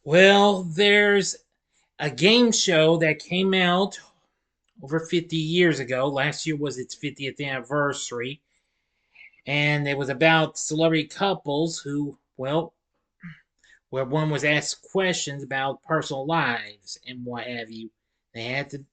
Well, there's a game show that came out over 50 years ago. Last year was its 50th anniversary, and it was about celebrity couples where one was asked questions about personal lives and what have you. They had to,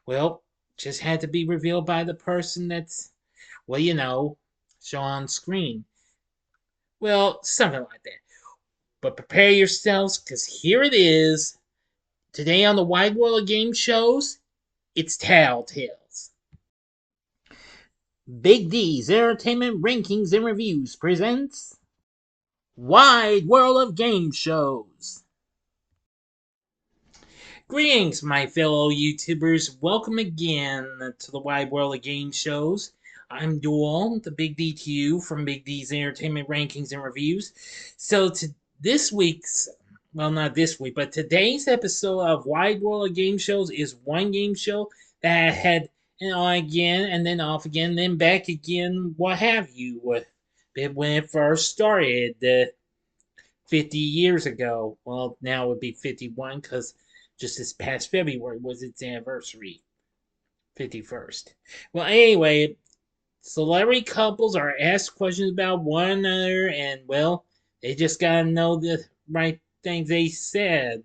well, just had to be revealed by the person that's, shown on screen. Well, something like that. But prepare yourselves, because here it is. Today on the Wide World of Game Shows, it's Tattletales. Big D's Entertainment Rankings and Reviews presents Wide World of Game Shows. Greetings, my fellow YouTubers. Welcome again to the Wide World of Game Shows. I'm Dual, the Big D to you from Big D's Entertainment Rankings and Reviews. So, this week's, well, not this week, but today's episode of Wide World of Game Shows is one game show that had on again and then off again, then back again, what have you, when it first started 50 years ago. Well, now it would be 51 because just this past February was its anniversary. 51st. Well, anyway, celebrity couples are asked questions about one another, and, well, they just gotta know the right things they said.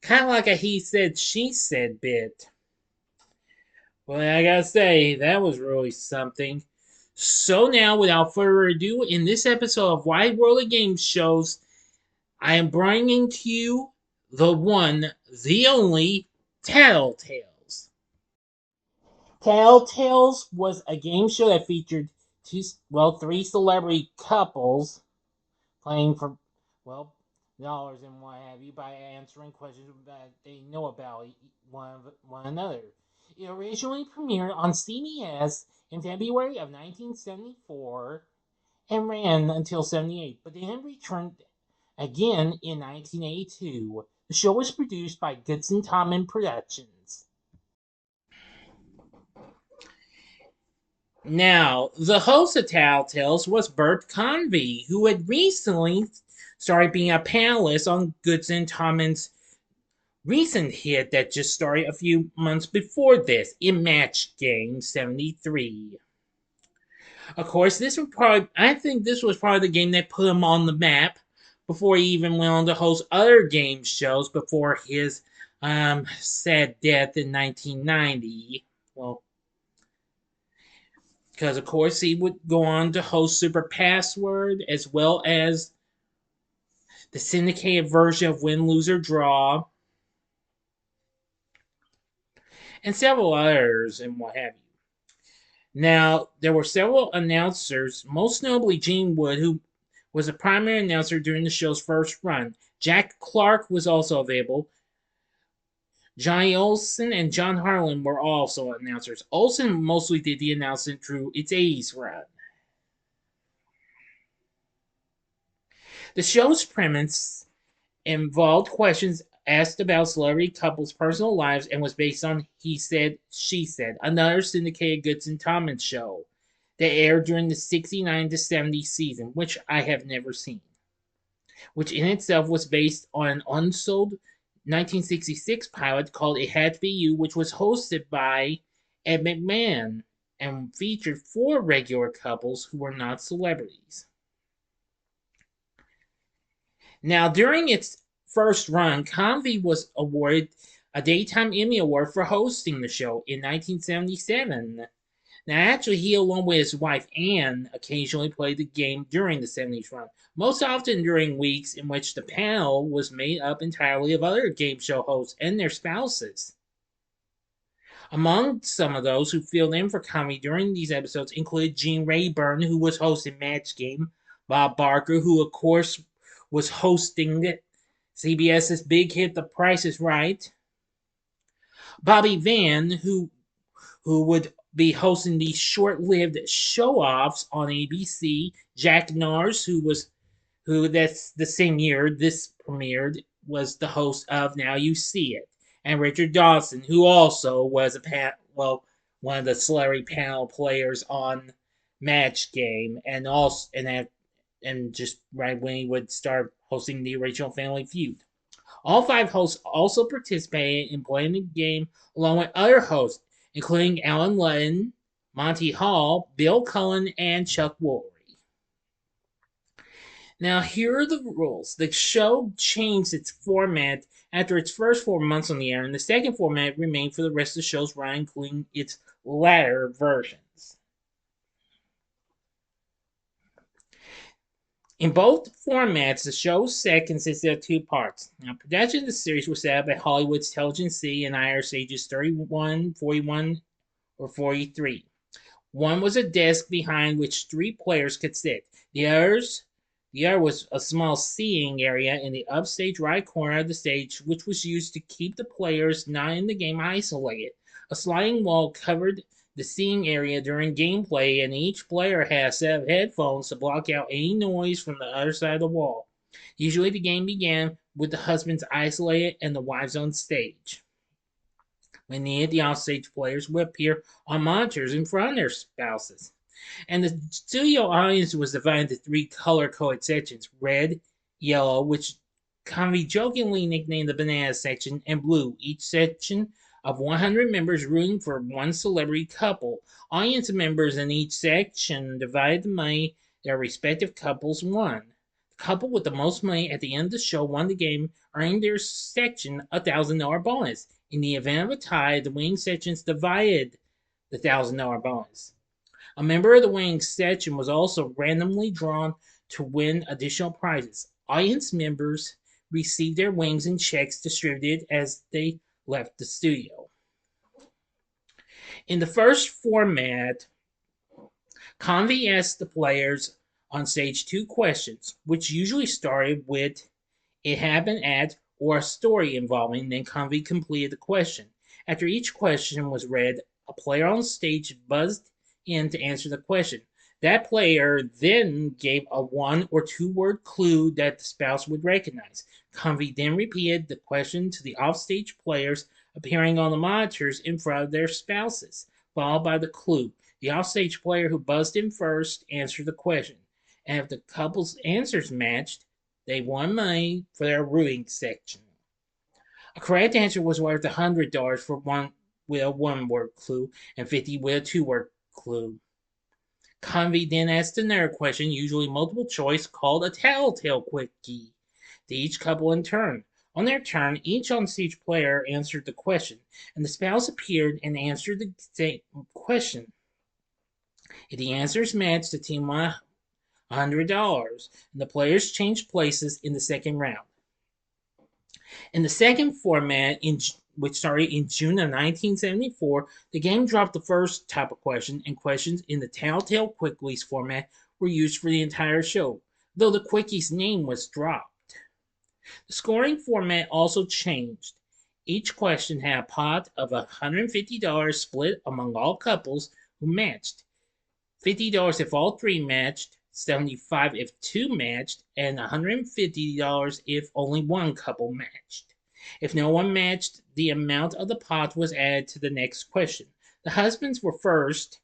Kind of like a he said, she said bit. Well, I gotta say, that was really something. So now, without further ado, in this episode of Wide World of Game Shows, I am bringing to you the one, the only, Tattletales. Tattletales was a game show that featured three celebrity couples playing for, well, dollars and what have you by answering questions that they know about one another. It originally premiered on CBS in February of 1974 and ran until 78, but then returned again in 1982. The show was produced by Goodson-Todman Productions. Now, the host of Tattletales was Bert Convy, who had recently started being a panelist on Goodson-Todman's recent hit that just started a few months before this, in Match Game 73. Of course, I think this was probably the game that put him on the map before he even went on to host other game shows before his sad death in 1990. Well, because of course he would go on to host Super Password as well as the syndicated version of Win, Lose, or Draw, and several others and what have you. Now, there were several announcers, most notably Gene Wood, who was a primary announcer during the show's first run. Jack Clark was also available. Johnny Olson and John Harlan were also announcers. Olson mostly did the announcing through its 80s run. The show's premise involved questions asked about celebrity couples' personal lives and was based on He Said, She Said, another syndicated Goodson-Todman show that aired during the 69 to 70 season, which I have never seen, which in itself was based on an unsold 1966 pilot called It Had to Be You, which was hosted by Ed McMahon and featured four regular couples who were not celebrities. Now, during its first run, Convy was awarded a Daytime Emmy Award for hosting the show in 1977. Now, actually, he, along with his wife Anne, occasionally played the game during the 70s run, most often during weeks in which the panel was made up entirely of other game show hosts and their spouses. Among some of those who filled in for Convy during these episodes included Gene Rayburn, who was hosting Match Game, Bob Barker, who, of course, was hosting CBS's big hit The Price is Right, Bobby Van, who would be hosting these short-lived show-offs on ABC, Jack Nars, who that's the same year this premiered, was the host of Now You See It, and Richard Dawson, who also was one of the celebrity panel players on Match Game, and and just right when he would start hosting the original Family Feud. All five hosts also participated in playing the game along with other hosts, including Alan Ludden, Monty Hall, Bill Cullen, and Chuck Woolery. Now, here are the rules. The show changed its format after its first 4 months on the air, and the second format remained for the rest of the show's run, including its latter versions. In both formats, the show's set consisted of two parts. Now, production of the series was set up at Hollywood's Television C and IR stages 31, 41, or 43. One was a desk behind which three players could sit. The other was a small seating area in the upstage right corner of the stage, which was used to keep the players not in the game isolated. A sliding wall covered the seating area during gameplay, and each player had a set of headphones to block out any noise from the other side of the wall. Usually, the game began with the husbands isolated and the wives on stage. When needed, the offstage players would appear on monitors in front of their spouses. And the studio audience was divided into three color-coded sections: red, yellow, which Convy jokingly nicknamed the banana section, and blue, each section of 100 members rooting for one celebrity couple. Audience members in each section divided the money their respective couples won. The couple with the most money at the end of the show won the game, earning their section a $1,000 bonus. In the event of a tie, the winning sections divided the $1,000 bonus. A member of the winning section was also randomly drawn to win additional prizes. Audience members received their wings and checks distributed as they left the studio. In the first format, Convy asked the players on stage two questions, which usually started with "It happened at" or a story involving, then Convy completed the question. After each question was read, a player on stage buzzed in to answer the question. That player then gave a one or two word clue that the spouse would recognize. Convy then repeated the question to the offstage players appearing on the monitors in front of their spouses, followed by the clue. The offstage player who buzzed in first answered the question, and if the couple's answers matched, they won money for their rooting section. A correct answer was worth $100 for one with a one-word clue and 50 with a two-word clue. Convy then asked another question, usually multiple choice, called a Tattletale quickie, to each couple in turn. On their turn, each on-stage player answered the question, and the spouse appeared and answered the same question. If the answers matched, the team won $100, and the players changed places in the second round. In the second format, which started in June of 1974, the game dropped the first type of question, and questions in the Tattletale Quickies format were used for the entire show, though the Quickies name was dropped. The scoring format also changed. Each question had a pot of $150 split among all couples who matched, $50 if all three matched, $75 if two matched, and $150 if only one couple matched. If no one matched, the amount of the pot was added to the next question. The husbands were first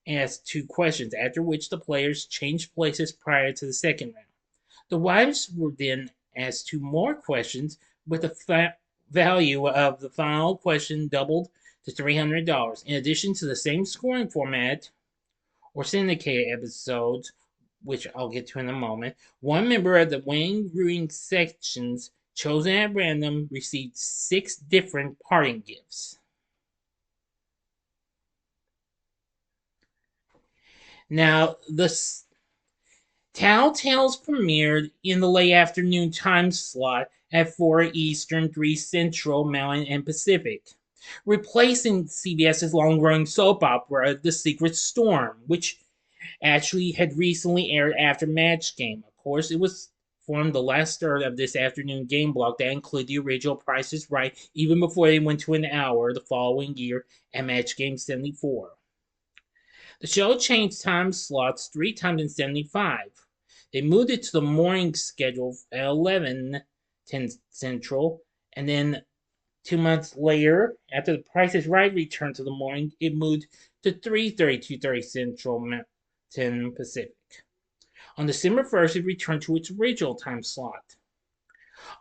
asked two questions, after which the players changed places prior to the second round. The wives were then asked two more questions, with the value of the final question doubled to $300. In addition to the same scoring format or syndicated episodes, which I'll get to in a moment, one member of the winning rooting sections, chosen at random, received 6 different parting gifts. Now, the Tattletales premiered in the late afternoon time slot at 4 Eastern, 3 Central, Mountain, and Pacific, replacing CBS's long-running soap opera, The Secret Storm, which actually had recently aired after Match Game. Of course, it was formed the last third of this afternoon game block that included the original Price is Right, even before they went to an hour the following year at Match Game 74. The show changed time slots 3 times in 75. They moved it to the morning schedule at 11:10 Central, and then 2 months later, after The Price is Right returned to the morning, it moved to 3:30, 2:30 Central, 10 Pacific. On December 1st, it returned to its original time slot.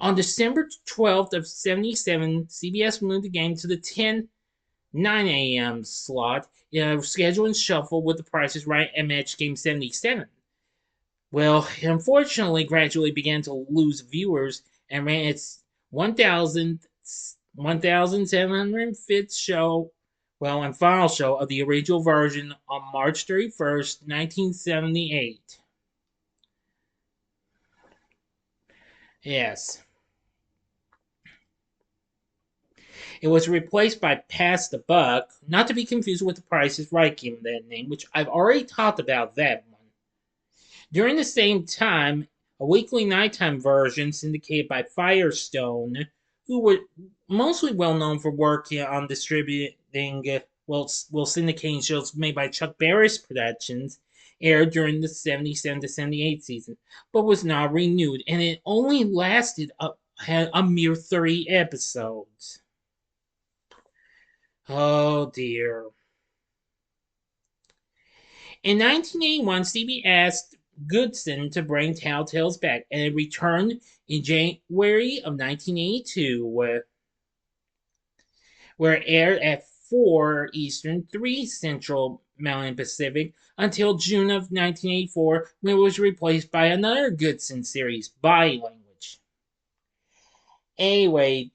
On December 12th of 77, CBS moved the game to the 9 a.m. slot in a schedule and shuffle with the Price is Right and Match Game 77. Well, it unfortunately gradually began to lose viewers and ran its 1,705th show, and final show of the original version on March 31st, 1978. Yes. It was replaced by Pass the Buck, not to be confused with The Price is Right given that name, which I've already talked about that one. During the same time, a weekly nighttime version syndicated by Firestone, who were mostly well known for working on distributing, syndicating shows made by Chuck Barris Productions, aired during the 77 to 78 season, but was not renewed, and it only lasted had a mere 30 episodes. Oh dear. In 1981, Stevie asked Goodson to bring Tattletales back, and it returned in January of 1982, where it aired at 4 Eastern, 3 Central, Mountain Pacific, until June of 1984, when it was replaced by another Goodson series, Body Language. Anyway,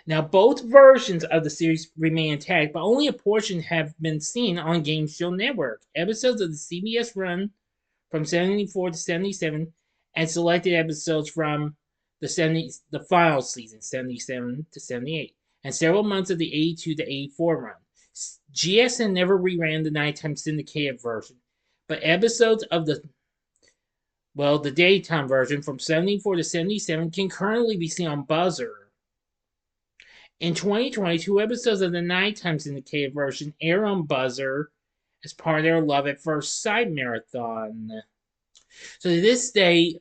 now both versions of the series remain intact, but only a portion have been seen on Game Show Network. Episodes of the CBS run from 74 to 77, and selected episodes from the final season, 77 to 78, and several months of the 82 to 84 run. GSN never reran the nighttime syndicated version, but episodes of the daytime version from 74 to 77 can currently be seen on Buzzer. In 2020, 2 episodes of the nighttime syndicated version air on Buzzer as part of their Love at First Sight marathon. So to this day,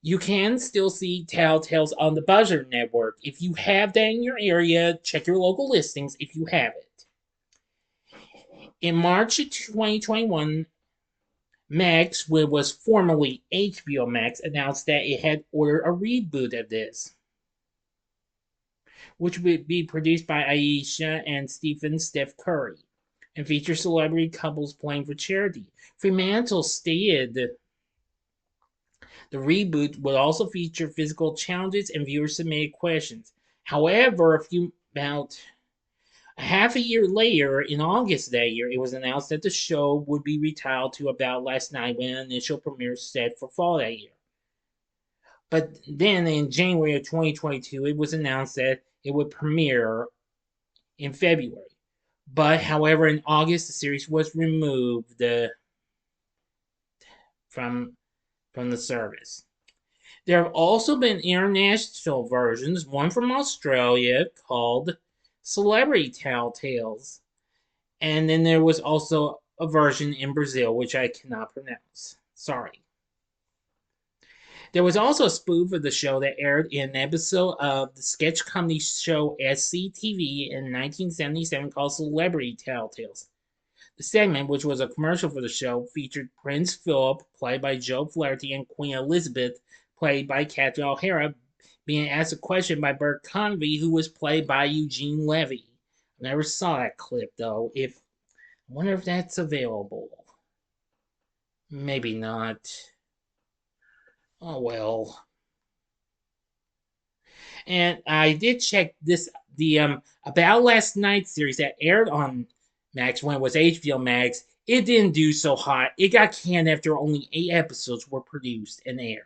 you can still see Tattletales on the Buzzer Network. If you have that in your area, check your local listings if you have it. In March of 2021, Max, which was formerly HBO Max, announced that it had ordered a reboot of this, which would be produced by Aisha and Steph Curry, and feature celebrity couples playing for charity. Fremantle stated the reboot would also feature physical challenges and viewer-submitted questions. However, about half a year later, in August that year, it was announced that the show would be retitled to About Last Night when an initial premiere set for fall that year. But then in January of 2022, it was announced that it would premiere in February. But however, in August, the series was removed from the service. There have also been international versions, one from Australia called Celebrity Tattletales, and then there was also a version in Brazil, which I cannot pronounce. Sorry. There was also a spoof of the show that aired in an episode of the sketch comedy show SCTV in 1977 called Celebrity Tattletales. The segment, which was a commercial for the show, featured Prince Philip, played by Joe Flaherty, and Queen Elizabeth, played by Catherine O'Hara, being asked a question by Bert Convy, who was played by Eugene Levy. I never saw that clip, though. I wonder if that's available. Maybe not. Oh well. And I did check the About Last Night series that aired on Max when it was HBO Max. It didn't do so hot. It got canned after only 8 episodes were produced and aired.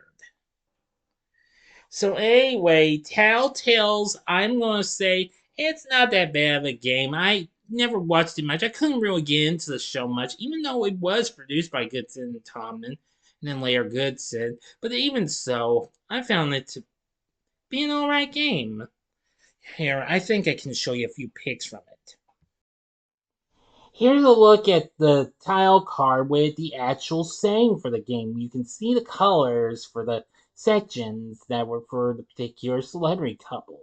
So anyway, Tattletales, I'm gonna say it's not that bad of a game. I never watched it much. I couldn't really get into the show much, even though it was produced by Goodson-Todman and then later Goodson. But even so, I found it to be an alright game. Here, I think I can show you a few pics from it. Here's a look at the tile card with the actual saying for the game. You can see the colors for the sections that were for the particular celebrity couple.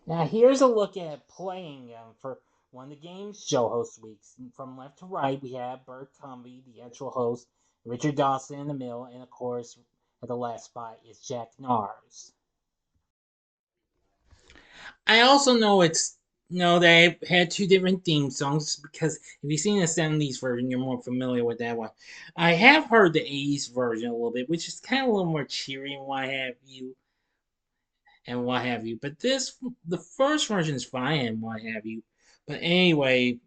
Now here's a look at playing for one of the game show host weeks. From left to right, we have Bert Convy, the actual host, Richard Dawson in the middle, and of course, at the last spot is Jack Nars. I also know they had two different theme songs because if you've seen the '70s version, you're more familiar with that one. I have heard the '80s version a little bit, which is kind of a little more cheery and what have you. But the first version is fine and what have you. But anyway,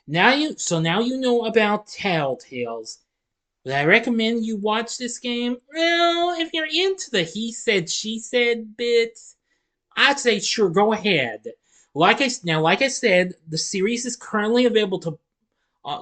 now you know about Tattletales. Would I recommend you watch this game? Well, if you're into the he said she said bits, I'd say sure, go ahead. Like I said, the series is currently available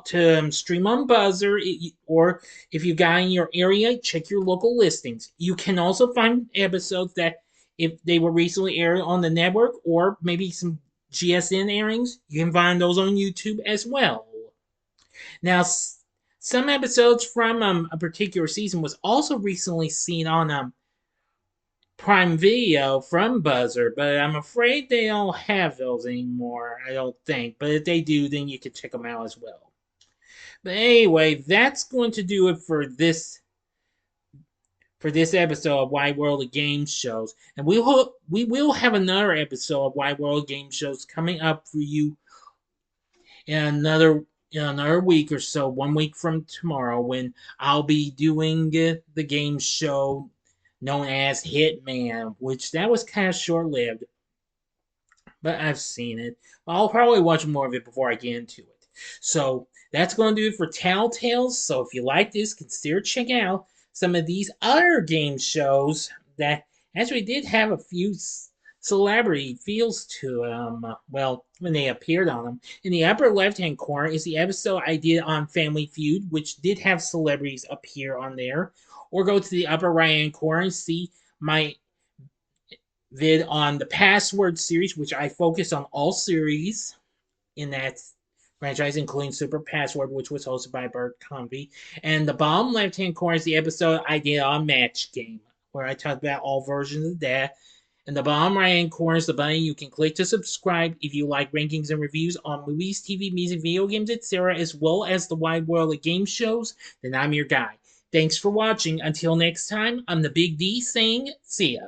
to stream on Buzzer, or if you got in your area, check your local listings. You can also find episodes that, if they were recently aired on the network, or maybe some GSN airings, you can find those on YouTube as well. Now, some episodes from a particular season was also recently seen on Prime Video from Buzzer, but I'm afraid they don't have those anymore. I don't think, but if they do, then you can check them out as well. But anyway, that's going to do it for this episode of Wide World of Game Shows, and we will have another episode of Wide World of Game Shows coming up for you in another week or so, 1 week from tomorrow, when I'll be doing the game show known as Hitman, which that was kind of short lived, but I've seen it. I'll probably watch more of it before I get into it. So that's going to do it for Tattletales. So if you like this, consider checking out some of these other game shows that actually did have a few celebrity feels to them. Well, when they appeared on them. In the upper left hand corner is the episode I did on Family Feud, which did have celebrities appear on there. Or go to the upper right hand corner and see my vid on the Password series, which I focus on all series in that franchise, including Super Password, which was hosted by Bert Convy. And the bottom left hand corner is the episode I did on Match Game, where I talked about all versions of that. In the bottom right hand corner is the button you can click to subscribe if you like rankings and reviews on movies, TV, music, video games, etc., as well as the wide world of game shows. Then I'm your guy. Thanks for watching. Until next time, I'm the Big D saying, see ya.